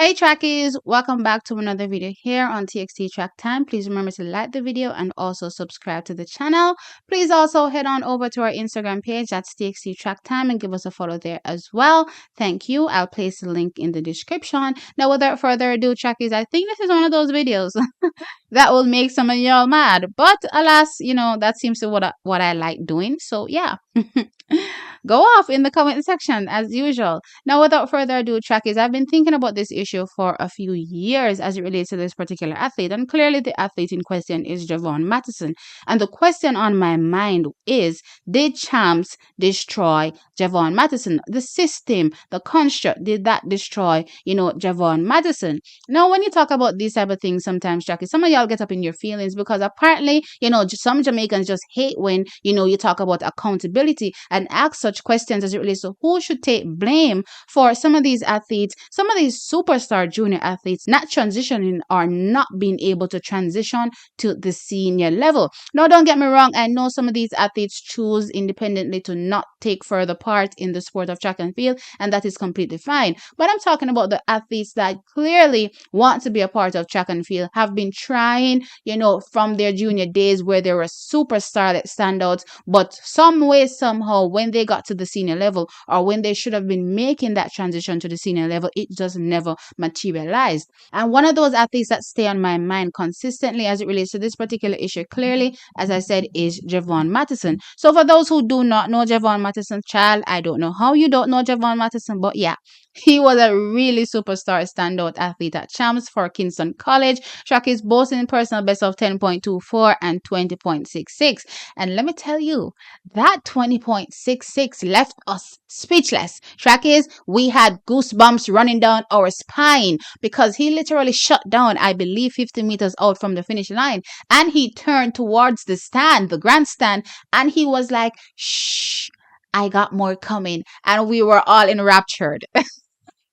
Hey trackies, welcome back to another video here on TXT Track Time. Please remember to like the video and also subscribe to the channel. Please also head on over to our Instagram page, that's TXT Track Time, and give us a follow there as well. Thank you. I'll place the link in the description. Now, without further ado, trackies, I think this is one of those videos that will make some of y'all mad. But alas, that seems to what I like doing. So yeah. Go off in the comment section as usual. Now, without further ado, trackies, I've been thinking about this issue for a few years as it relates to this particular athlete, and clearly the athlete in question is Javon Mattison. And the question on my mind is, did champs destroy Javon Mattison? The system, the construct, did that destroy, Javon Mattison? Now, when you talk about these type of things, sometimes, trackies, some of y'all get up in your feelings because apparently, some Jamaicans just hate when, you talk about accountability and ask such questions as it relates to who should take blame for some of these athletes, some of these superstar junior athletes not transitioning or not being able to transition to the senior level. Now, don't get me wrong, I know some of these athletes choose independently to not take further part in the sport of track and field, and that is completely fine. But I'm talking about the athletes that clearly want to be a part of track and field, have been trying, from their junior days where they were superstar standouts, but some way, somehow, when they got to the senior level or when they should have been making that transition to the senior level, it just never materialized. And one of those athletes that stay on my mind consistently as it relates to this particular issue, clearly, as I said, is Jhevaughn Matherson. So for those who do not know Jhevaughn Matherson, child, I don't know how you don't know Jhevaughn Matherson, but yeah, he was a really superstar standout athlete at champs for Kingston College. Track is boasting personal best of 10.24 and 20.66. And let me tell you, that 20.66 left us speechless. Track is, we had goosebumps running down our spine because he literally shut down, I believe, 50 meters out from the finish line. And he turned towards the stand, the grandstand, and he was like, shh, I got more coming. And we were all enraptured.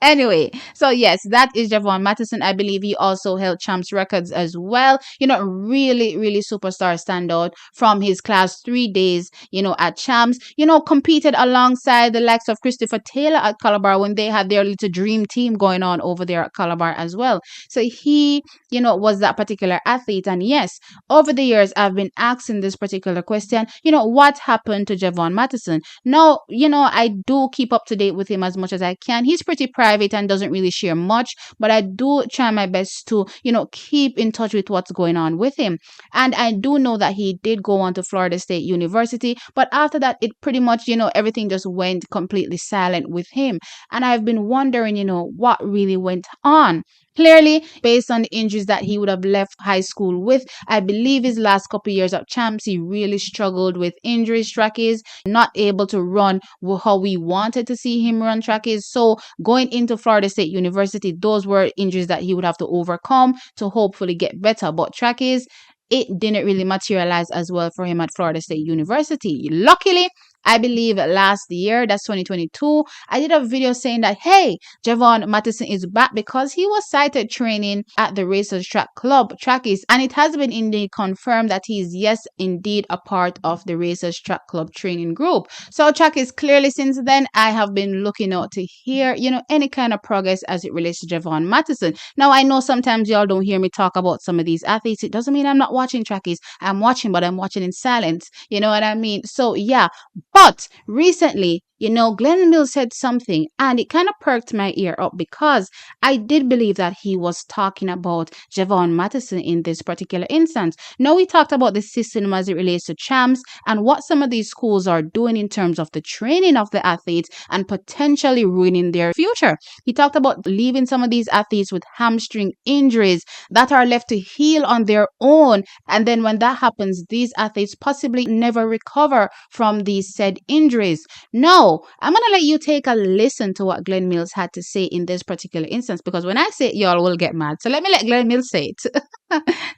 Anyway, so yes, that is Javon Mattison. I believe he also held champs records as well. Really, really superstar standout from his class 3 days, at champs, competed alongside the likes of Christopher Taylor at Calabar when they had their little dream team going on over there at Calabar as well. So he, was that particular athlete. And yes, over the years, I've been asking this particular question, what happened to Javon Mattison? Now, I do keep up to date with him as much as I can. He's pretty private and doesn't really share much, but I do try my best to, keep in touch with what's going on with him. And I do know that he did go on to Florida State University, but after that, it pretty much, everything just went completely silent with him. And I've been wondering, what really went on. Clearly, based on the injuries that he would have left high school with, I believe his last couple of years of champs, he really struggled with injuries, trackies, not able to run how we wanted to see him run trackies. So going into Florida State University, those were injuries that he would have to overcome to hopefully get better. But trackies, it didn't really materialize as well for him at Florida State University. Luckily, I believe last year, that's 2022, I did a video saying that, hey, Javon Mattison is back because he was sighted training at the Racers Track Club, Trackies, and it has been indeed confirmed that he is, yes, indeed a part of the Racers Track Club training group. So Trackies, clearly since then, I have been looking out to hear, any kind of progress as it relates to Javon Mattison. Now, I know sometimes y'all don't hear me talk about some of these athletes. It doesn't mean I'm not watching Trackies. I'm watching, but I'm watching in silence. You know what I mean? So yeah, but recently, Glenn Mills said something and it kind of perked my ear up because I did believe that he was talking about Jhevaughn Matherson in this particular instance. Now, we talked about the system as it relates to champs and what some of these schools are doing in terms of the training of the athletes and potentially ruining their future. He talked about leaving some of these athletes with hamstring injuries that are left to heal on their own. And then when that happens, these athletes possibly never recover from these said injuries. No, I'm going to let you take a listen to what Glenn Mills had to say in this particular instance, because when I say it, y'all will get mad. So let me let Glenn Mills say it.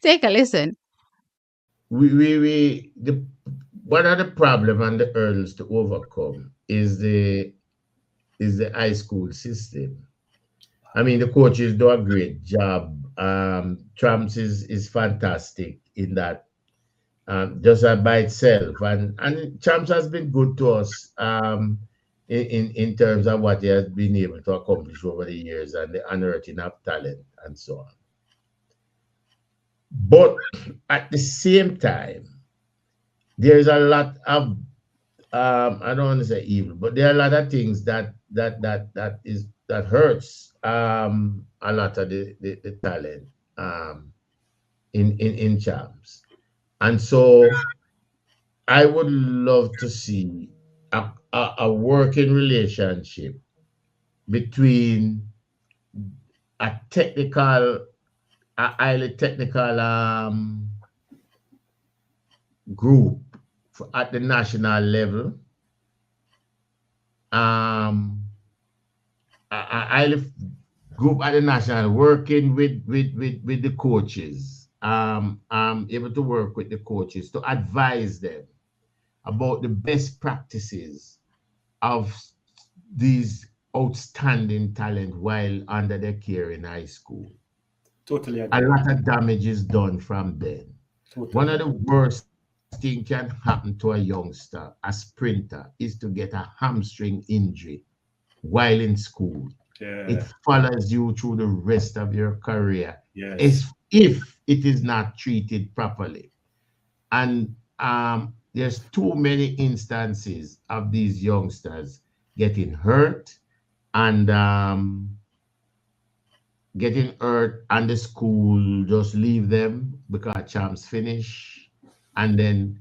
Take a listen. One of the problem and the hurdles to overcome is the high school system. I mean, the coaches do a great job. Trumps is fantastic in that, just by itself, and Champs has been good to us. in terms of what he has been able to accomplish over the years and the unearthing of talent and so on. But at the same time, there's a lot of I don't want to say evil, but there are a lot of things that hurts a lot of the talent um in champs. And so I would love to see a working relationship between a technical, a highly technical group at the national level, um, a highly group at the national working with the coaches, able to work with the coaches to advise them about the best practices of these outstanding talent while under their care in high school. Totally A agree with lot you. of damage is done from then. One Totally of the agree. worst thing can happen to a youngster, a sprinter, is to get a hamstring injury while in school. It Yeah. follows you through the rest of your career Yes. as if it is not treated properly. And there's too many instances of these youngsters getting hurt and and the school just leave them because champs finish, and then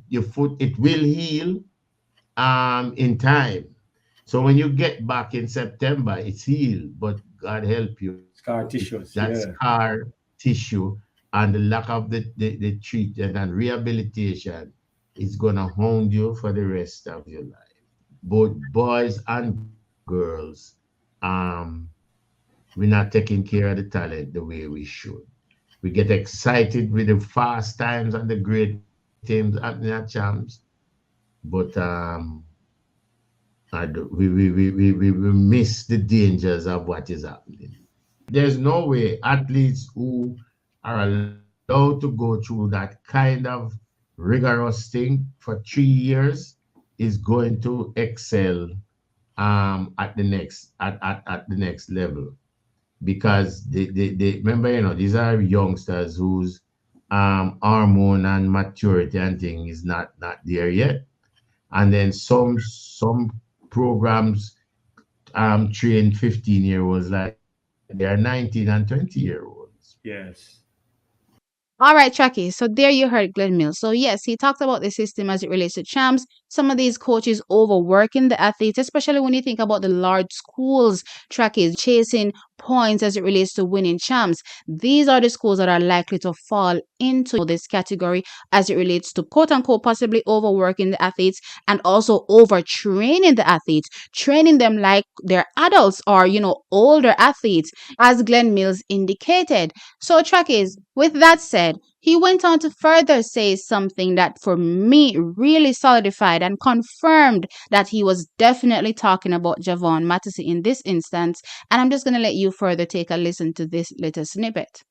your foot, it will heal in time. So when you get back in September, it's healed, but God help you, Scar that tissues. scar Yeah. tissue and the lack of the treatment and rehabilitation is gonna haunt you for the rest of your life. Both boys and girls, um, we're not taking care of the talent the way we should. We get excited with the fast times and the great teams at the champs, but we miss the dangers of what is happening. There's no way athletes who are allowed to go through that kind of rigorous thing for 3 years is going to excel at the next level, because they remember, these are youngsters whose hormone and maturity and thing is not there yet. And then some programs train 15-year-olds like they are 19 and 20-year-olds. Yes. All right, Chucky. So there you heard Glenn Mills. So yes, he talked about the system as it relates to champs. Some of these coaches overworking the athletes, especially when you think about the large schools, Chucky, chasing points as it relates to winning champs. These are the schools that are likely to fall into this category as it relates to quote unquote possibly overworking the athletes and also overtraining the athletes, training them like they're adults or, older athletes, as Glenn Mills indicated. So, Trakis, with that said, he went on to further say something that for me really solidified and confirmed that he was definitely talking about Javon Mattison in this instance. And I'm just going to let you further take a listen to this little snippet.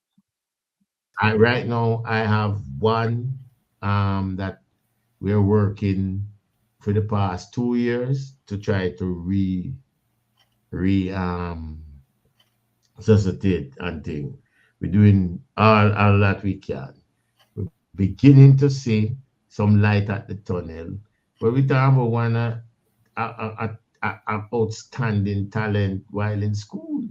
Right now, I have one that we're working for the past 2 years to try to re resuscitate and thing. We're doing all that we can. We're beginning to see some light at the tunnel. But we talk about one outstanding talent while in school.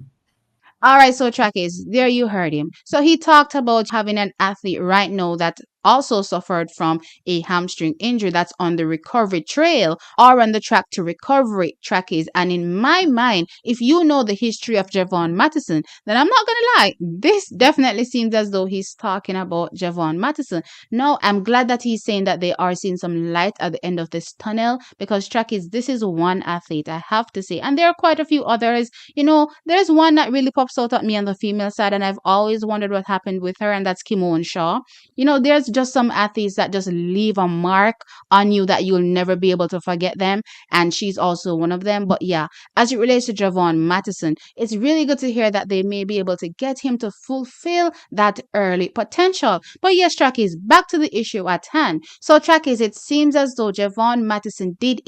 All right, so Trakis, there you heard him. So he talked about having an athlete right now that also suffered from a hamstring injury that's on the recovery trail or on the track to recovery, Trakis. And in my mind, if you know the history of Javon Mattison, then I'm not gonna lie, this definitely seems as though he's talking about Javon Mattison. No, I'm glad that he's saying that they are seeing some light at the end of this tunnel because Trakis, this is one athlete I have to say, and there are quite a few others. There's one that really pops out at me on the female side, and I've always wondered what happened with her, and that's Kimon Shaw. There's just some athletes that just leave a mark on you that you'll never be able to forget them, and she's also one of them. But yeah, as it relates to Javon Mattison, it's really good to hear that they may be able to get him to fulfill that early potential. But yes, Trackies, back to the issue at hand. So, Trackies, it seems as though Javon Mattison did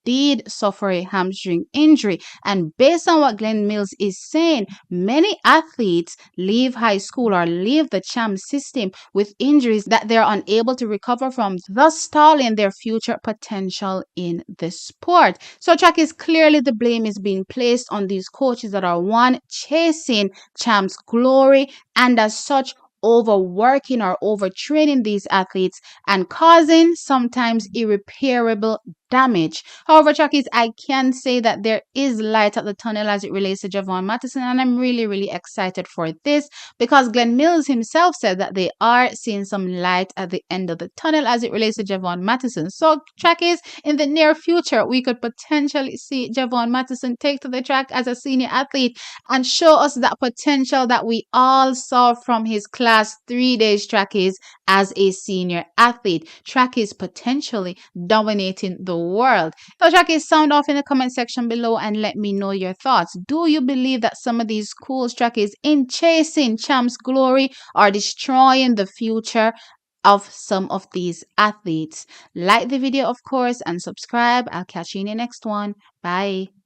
did suffer a hamstring injury. And based on what Glenn Mills is saying, many athletes leave high school or leave the champ system with injuries that they're unable to recover from, thus stalling their future potential in the sport. So, track is clearly the blame is being placed on these coaches that are one, chasing champ's glory, and as such, overworking or overtraining these athletes and causing sometimes irreparable damage. However, Chuckies, I can say that there is light at the tunnel as it relates to Javon Mattison, and I'm really, really excited for this because Glenn Mills himself said that they are seeing some light at the end of the tunnel as it relates to Javon Mattison. So, Chuckies, in the near future, we could potentially see Javon Mattison take to the track as a senior athlete and show us that potential that we all saw from his class 3 days trackies as a senior athlete. Track is potentially dominating the world. So trackies, sound off in the comment section below and let me know your thoughts. Do you believe that some of these schools trackies in chasing champ's glory are destroying the future of some of these athletes? Like the video, of course, and subscribe. I'll catch you in the next one. Bye.